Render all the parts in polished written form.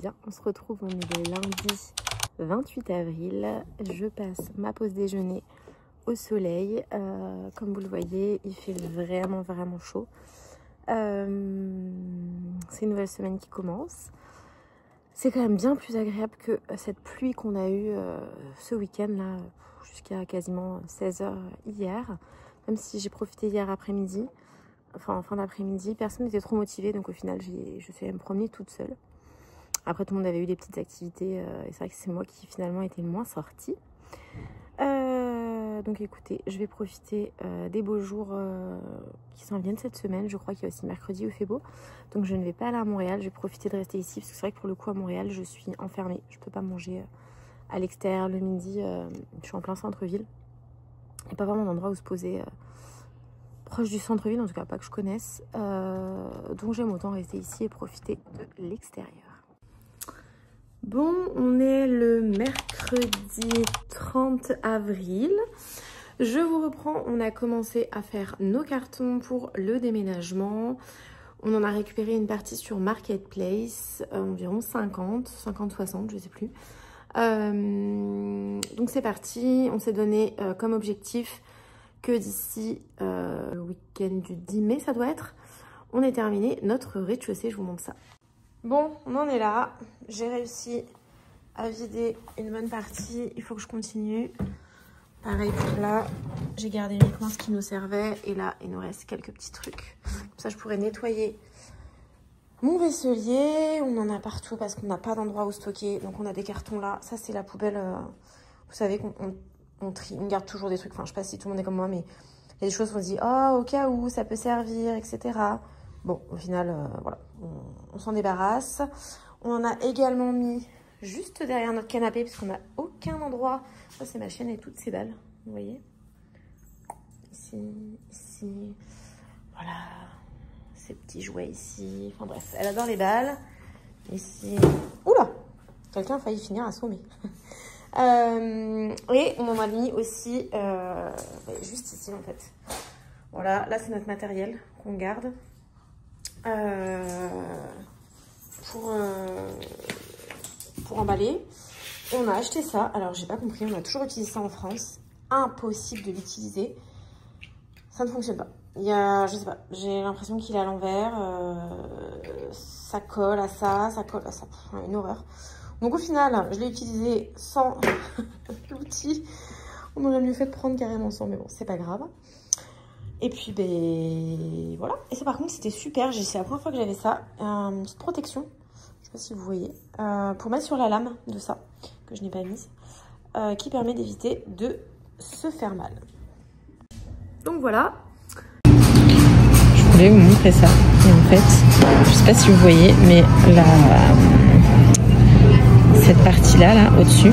bien. On se retrouve, on est le lundi 28 avril. Je passe ma pause déjeuner au soleil. Comme vous le voyez, il fait vraiment chaud. C'est une nouvelle semaine qui commence. C'est quand même bien plus agréable que cette pluie qu'on a eue ce week-end là, jusqu'à quasiment 16h hier. Même si j'ai profité hier après-midi, enfin en fin d'après-midi, personne n'était trop motivé, donc au final je suis allée me promener toute seule. Après tout le monde avait eu des petites activités et c'est vrai que c'est moi qui finalement était le moins sortie. Donc écoutez, je vais profiter des beaux jours qui s'en viennent cette semaine. Je crois qu'il y a aussi mercredi où il fait beau. Donc je ne vais pas aller à Montréal, je vais profiter de rester ici. Parce que c'est vrai que pour le coup à Montréal, je suis enfermée. Je ne peux pas manger à l'extérieur le midi. Je suis en plein centre-ville. Il n'y a pas vraiment d'endroit où se poser proche du centre-ville, en tout cas pas que je connaisse. Donc j'aime autant rester ici et profiter de l'extérieur. Bon, on est le mercredi 30 avril. Je vous reprends, on a commencé à faire nos cartons pour le déménagement. On en a récupéré une partie sur Marketplace, environ 50-60, je sais plus. Donc c'est parti, on s'est donné comme objectif que d'ici le week-end du 10 mai, ça doit être, on ait terminé notre rez-de-chaussée, je vous montre ça. Bon, on en est là. J'ai réussi à vider une bonne partie. Il faut que je continue. Pareil pour là. J'ai gardé uniquement ce qui nous servait. Et là, il nous reste quelques petits trucs. Comme ça, je pourrais nettoyer mon vaisselier. On en a partout parce qu'on n'a pas d'endroit où stocker. Donc, on a des cartons là. Ça, c'est la poubelle. Vous savez qu'on trie. On garde toujours des trucs. Enfin, je sais pas si tout le monde est comme moi, mais il y a des choses qu'on se dit, oh, au cas où, ça peut servir, etc. Bon, au final, voilà, on s'en débarrasse. On en a également mis juste derrière notre canapé, puisqu'on n'a aucun endroit. Ça, c'est ma chienne et toutes ses balles, vous voyez. Ici, voilà, ces petits jouets ici. Enfin bref, elle adore les balles. Ici, oula, quelqu'un a failli finir assommé. Et on en a mis aussi, juste ici en fait. Voilà, là c'est notre matériel qu'on garde. Pour emballer. Et on a acheté ça. Alors j'ai pas compris, on a toujours utilisé ça en France. Impossible de l'utiliser. Ça ne fonctionne pas. Il y a, je sais pas, j'ai l'impression qu'il est à l'envers. Ça colle à ça, ça colle à ça. Une horreur. Donc au final, je l'ai utilisé sans l'outil. On aurait mieux fait de prendre carrément sans, mais bon, c'est pas grave. Et puis, ben voilà. Et ça, par contre, c'était super. C'est la première fois que j'avais ça. Une petite protection. Je sais pas si vous voyez. Pour mettre sur la lame de ça, que je n'ai pas mise. Qui permet d'éviter de se faire mal. Donc voilà. Je voulais vous montrer ça. Et en fait, je sais pas si vous voyez, mais cette partie-là, là, au-dessus,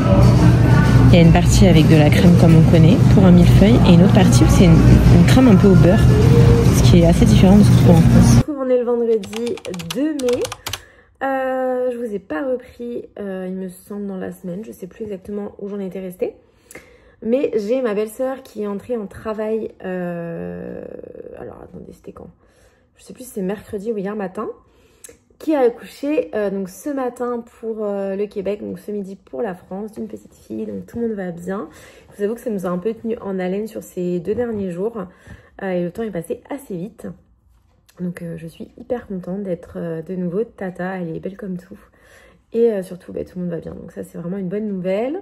il y a une partie avec de la crème comme on connaît pour un millefeuille et une autre partie où c'est une crème un peu au beurre, ce qui est assez différent de ce qu'on trouve en France. On est le vendredi 2 mai. Je vous ai pas repris, il me semble, dans la semaine. Je sais plus exactement où j'en étais restée. Mais j'ai ma belle-sœur qui est entrée en travail. Alors attendez, c'était quand? Je sais plus si c'est mercredi ou hier matin. Qui a accouché donc ce matin pour le Québec, donc ce midi pour la France, d'une petite fille, donc tout le monde va bien. Je vous avoue que ça nous a un peu tenu en haleine sur ces 2 derniers jours et le temps est passé assez vite. Donc je suis hyper contente d'être de nouveau tata, elle est belle comme tout. Et surtout, bah, tout le monde va bien, donc ça c'est vraiment une bonne nouvelle.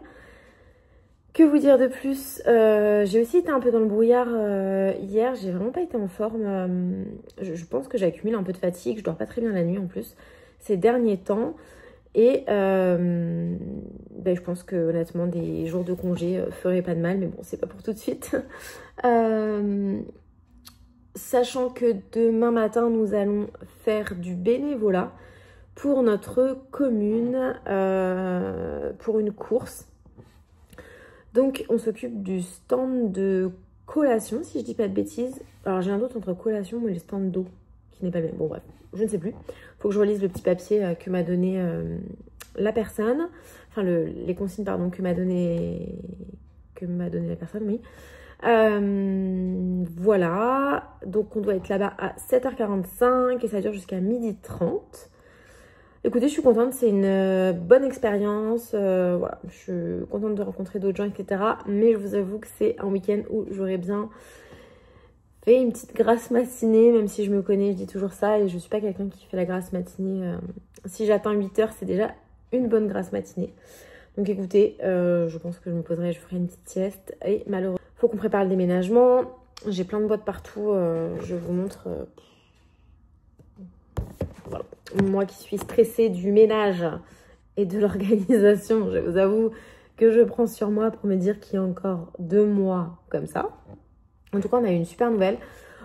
Que vous dire de plus? J'ai aussi été un peu dans le brouillard hier, j'ai vraiment pas été en forme. Je pense que j'accumule un peu de fatigue, je dors pas très bien la nuit en plus ces derniers temps. Et ben, je pense que honnêtement des jours de congé feraient pas de mal, mais bon c'est pas pour tout de suite. Sachant que demain matin nous allons faire du bénévolat pour notre commune, pour une course. Donc on s'occupe du stand de collation, si je dis pas de bêtises. Alors j'ai un doute entre collation et le stand d'eau, qui n'est pas le même. Bon bref, je ne sais plus. Faut que je relise le petit papier que m'a donné la personne. Enfin les consignes pardon que m'a donné la personne, oui. Voilà, donc on doit être là-bas à 7h45 et ça dure jusqu'à 12h30. Écoutez, je suis contente, c'est une bonne expérience. Voilà, je suis contente de rencontrer d'autres gens, etc. Mais je vous avoue que c'est un week-end où j'aurais bien fait une petite grasse matinée, même si je me connais, je dis toujours ça. Et je suis pas quelqu'un qui fait la grasse matinée. Si j'atteins 8 h, c'est déjà une bonne grasse matinée. Donc écoutez, je pense que je me poserai, je ferai une petite sieste. Et malheureusement, il faut qu'on prépare le déménagement. J'ai plein de boîtes partout, je vous montre. Voilà. Moi qui suis stressée du ménage et de l'organisation, je vous avoue que je prends sur moi pour me dire qu'il y a encore 2 mois comme ça. En tout cas, on a eu une super nouvelle.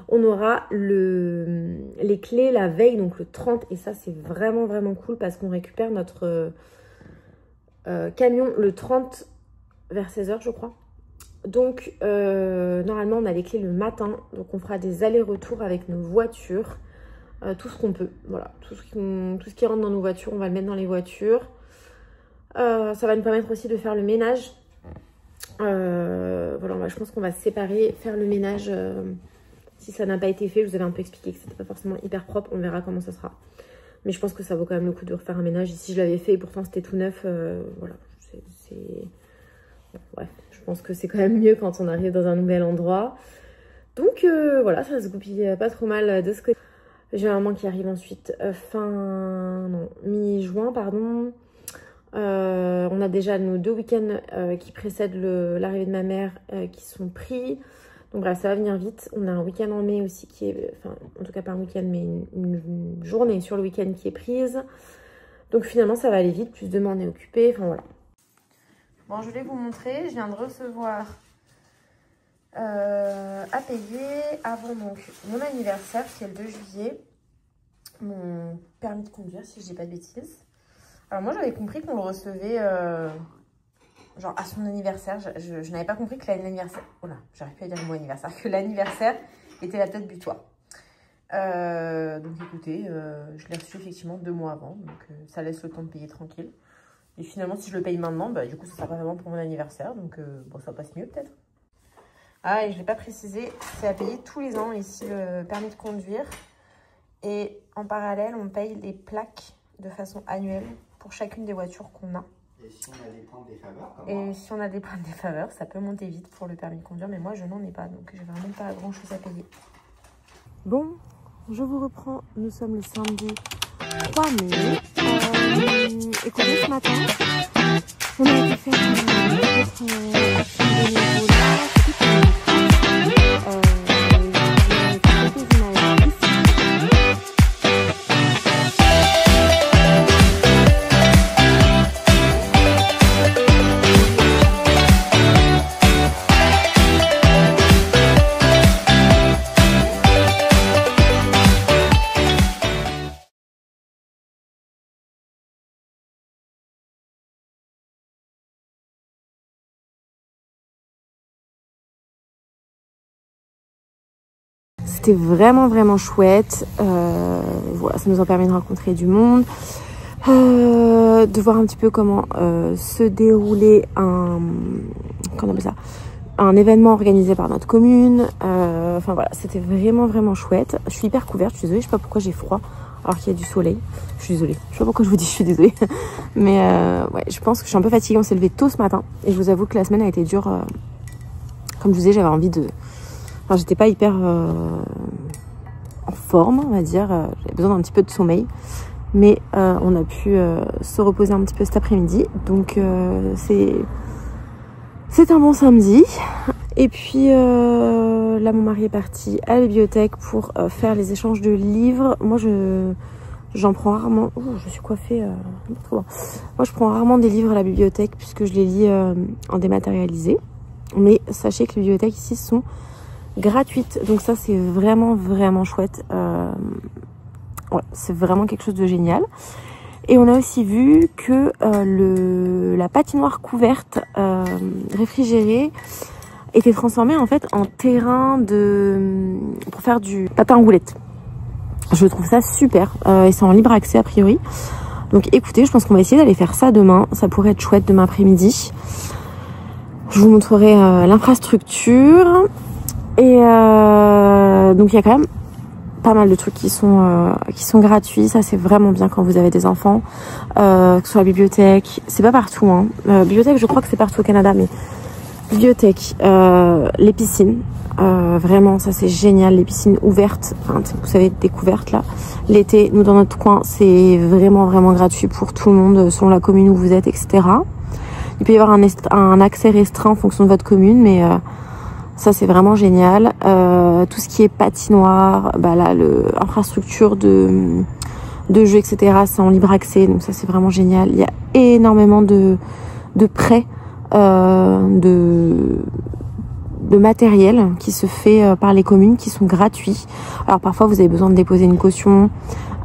On aura les clés la veille, donc le 30. Et ça, c'est vraiment, vraiment cool parce qu'on récupère notre camion le 30 vers 16 h, je crois. Donc, normalement, on a les clés le matin. Donc, on fera des allers-retours avec nos voitures. Tout ce qu'on peut, voilà, tout ce qui rentre dans nos voitures, on va le mettre dans les voitures. Ça va nous permettre aussi de faire le ménage. Voilà, je pense qu'on va se séparer, faire le ménage. Si ça n'a pas été fait, je vous avais un peu expliqué que c'était pas forcément hyper propre, on verra comment ça sera. Mais je pense que ça vaut quand même le coup de refaire un ménage. Ici, je l'avais fait et pourtant c'était tout neuf. Voilà, bref, je pense que c'est quand même mieux quand on arrive dans un nouvel endroit. Donc voilà, ça se goupille pas trop mal de ce côté. J'ai maman qui arrive ensuite mi-juin, pardon. On a déjà nos 2 week-ends qui précèdent l'arrivée de ma mère qui sont pris. Donc bref, ça va venir vite. On a un week-end en mai aussi qui est, enfin en tout cas pas un week-end mais une journée sur le week-end qui est prise. Donc finalement ça va aller vite, plus demain on est occupé, enfin voilà. Bon, je voulais vous montrer, je viens de recevoir à payer avant donc mon anniversaire qui est le 2 juillet, mon permis de conduire si je dis pas de bêtises. Alors moi j'avais compris qu'on le recevait genre à son anniversaire, je n'avais pas compris que l'anniversaire, oh là j'arrive plus à dire le mot anniversaire, que l'anniversaire était la date butoir. Donc écoutez, je l'ai reçu effectivement 2 mois avant, donc ça laisse le temps de payer tranquille. Et finalement si je le paye maintenant, bah du coup ça sera pas vraiment pour mon anniversaire, donc bon ça passe mieux peut-être. Ah, et je ne l'ai pas précisé, c'est à payer tous les ans ici le permis de conduire. Et en parallèle, on paye les plaques de façon annuelle pour chacune des voitures qu'on a. Et si on a des points de défaveur Et si on a des points de défaveur, ça peut monter vite pour le permis de conduire. Mais moi, je n'en ai pas, donc j'ai vraiment pas grand-chose à payer. Bon, je vous reprends. Nous sommes le samedi 3 mai. Écoutez, ce matin, on a été faire C'était vraiment vraiment chouette. Voilà, ça nous a permis de rencontrer du monde, de voir un petit peu comment se déroulait un événement organisé par notre commune. Enfin voilà, c'était vraiment vraiment chouette. Je suis hyper couverte, je suis désolée, je sais pas pourquoi j'ai froid alors qu'il y a du soleil. Je suis désolée, je sais pas pourquoi je vous dis je suis désolée. Mais ouais, je pense que je suis un peu fatiguée, on s'est levé tôt ce matin. Et je vous avoue que la semaine a été dure. Comme je vous disais, j'avais envie de... Enfin, j'étais pas hyper en forme, on va dire. J'avais besoin d'un petit peu de sommeil. Mais on a pu se reposer un petit peu cet après-midi. Donc, c'est un bon samedi. Et puis, là, mon mari est parti à la bibliothèque pour faire les échanges de livres. Moi, j'en prends rarement... Oh, je suis coiffée. Moi, je prends rarement des livres à la bibliothèque puisque je les lis en dématérialisé. Mais sachez que les bibliothèques ici sont gratuites. Donc ça, c'est vraiment, vraiment chouette. Ouais, c'est vraiment quelque chose de génial. Et on a aussi vu que la patinoire couverte réfrigérée était transformée en fait en terrain pour faire du patin à roulettes. Je trouve ça super. Et c'est en libre accès a priori. Donc écoutez, je pense qu'on va essayer d'aller faire ça demain. Ça pourrait être chouette demain après-midi. Je vous montrerai l'infrastructure. Et donc il y a quand même pas mal de trucs qui sont gratuits. Ça c'est vraiment bien quand vous avez des enfants, que ce soit la bibliothèque, c'est pas partout hein. Bibliothèque je crois que c'est partout au Canada, mais bibliothèque, les piscines, vraiment ça c'est génial, les piscines ouvertes, enfin, vous savez découvertes là, l'été, nous dans notre coin c'est vraiment gratuit pour tout le monde selon la commune où vous êtes, etc. Il peut y avoir un accès restreint en fonction de votre commune, mais ça c'est vraiment génial. Tout ce qui est patinoire, bah là infrastructure de jeux, etc. c'est en libre accès, donc ça c'est vraiment génial. Il y a énormément de prêts de matériel qui se fait par les communes, qui sont gratuits. Alors parfois vous avez besoin de déposer une caution.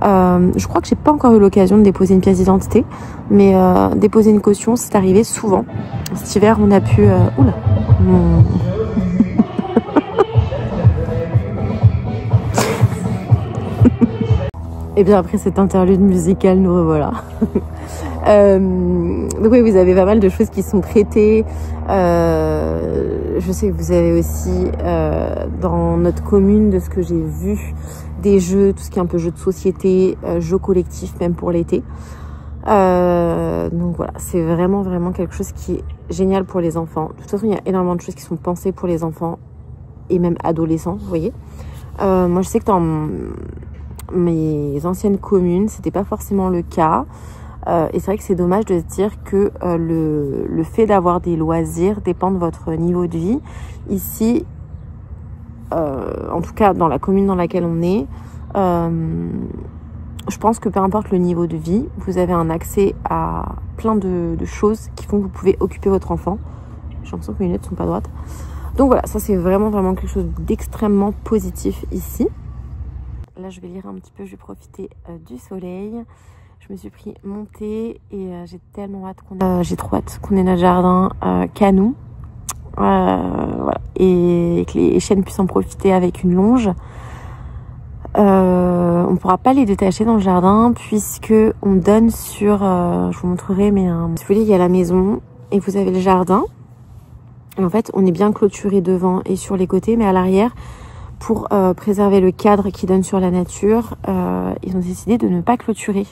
Je crois que j'ai pas encore eu l'occasion de déposer une pièce d'identité, mais déposer une caution c'est arrivé souvent. Cet hiver on a pu oula et bien après cette interlude musicale nous revoilà. Donc oui, vous avez pas mal de choses qui sont prêtées. Je sais que vous avez aussi dans notre commune, de ce que j'ai vu, des jeux, tout ce qui est un peu jeux de société, jeux collectifs même pour l'été. Donc voilà, c'est vraiment quelque chose qui est génial pour les enfants. De toute façon, il y a énormément de choses qui sont pensées pour les enfants et même adolescents, vous voyez. Moi je sais que dans mes anciennes communes, c'était pas forcément le cas. Et c'est vrai que c'est dommage de se dire que le fait d'avoir des loisirs dépend de votre niveau de vie. Ici, en tout cas dans la commune dans laquelle on est, je pense que peu importe le niveau de vie, vous avez un accès à plein de choses qui font que vous pouvez occuper votre enfant. J'ai l'impression que mes lunettes sont pas droites. Donc voilà, ça c'est vraiment quelque chose d'extrêmement positif ici. Là je vais lire un petit peu, je vais profiter du soleil. Je me suis pris mon thé et j'ai tellement hâte qu'on ait notre jardin qu'à nous. Voilà. Et que les chiennes puissent en profiter avec une longe. On ne pourra pas les détacher dans le jardin puisque on donne sur, je vous montrerai, mais si vous voulez, il y a la maison et vous avez le jardin. Et en fait, on est bien clôturé devant et sur les côtés, mais à l'arrière, pour préserver le cadre qui donne sur la nature, ils ont décidé de ne pas clôturer.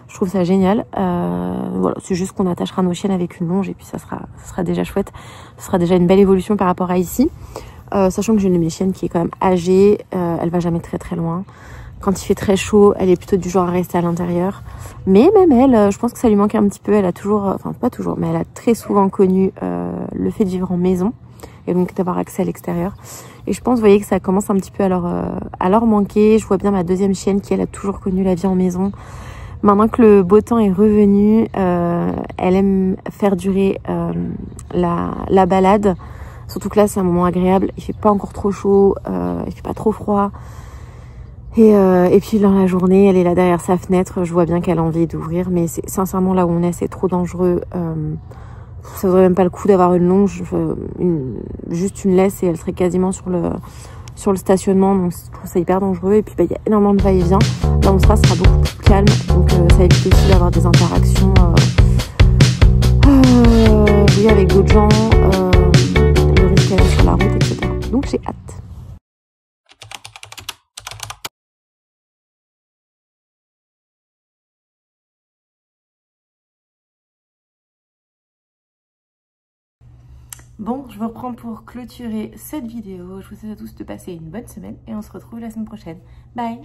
Je trouve ça génial. Voilà, c'est juste qu'on attachera nos chiennes avec une longe et puis ça sera déjà chouette. Ce sera déjà une belle évolution par rapport à ici. Sachant que j'ai une de mes chiennes qui est quand même âgée, elle va jamais très loin. Quand il fait très chaud, elle est plutôt du genre à rester à l'intérieur. Mais même elle, je pense que ça lui manque un petit peu. Elle a toujours, enfin pas toujours, mais elle a très souvent connu le fait de vivre en maison et donc d'avoir accès à l'extérieur. Et je pense, vous voyez, que ça commence un petit peu à leur manquer. Je vois bien ma deuxième chienne qui, elle, a toujours connu la vie en maison. Maintenant que le beau temps est revenu, elle aime faire durer la balade. Surtout que là, c'est un moment agréable. Il fait pas encore trop chaud, il fait pas trop froid. Et puis dans la journée, elle est là derrière sa fenêtre. Je vois bien qu'elle a envie d'ouvrir, mais sincèrement, là où on est, c'est trop dangereux. Ça vaudrait même pas le coup d'avoir une longe, juste une laisse et elle serait quasiment sur le stationnement. Donc je trouve ça hyper dangereux. Et puis il y a énormément de va-et-vient. Là où on sera beaucoup plus calme. Donc ça évite aussi d'avoir des interactions oui, avec d'autres gens, le risque d'aller sur la route, etc. Donc j'ai hâte. Bon, je vous reprends pour clôturer cette vidéo. Je vous souhaite à tous de passer une bonne semaine et on se retrouve la semaine prochaine. Bye!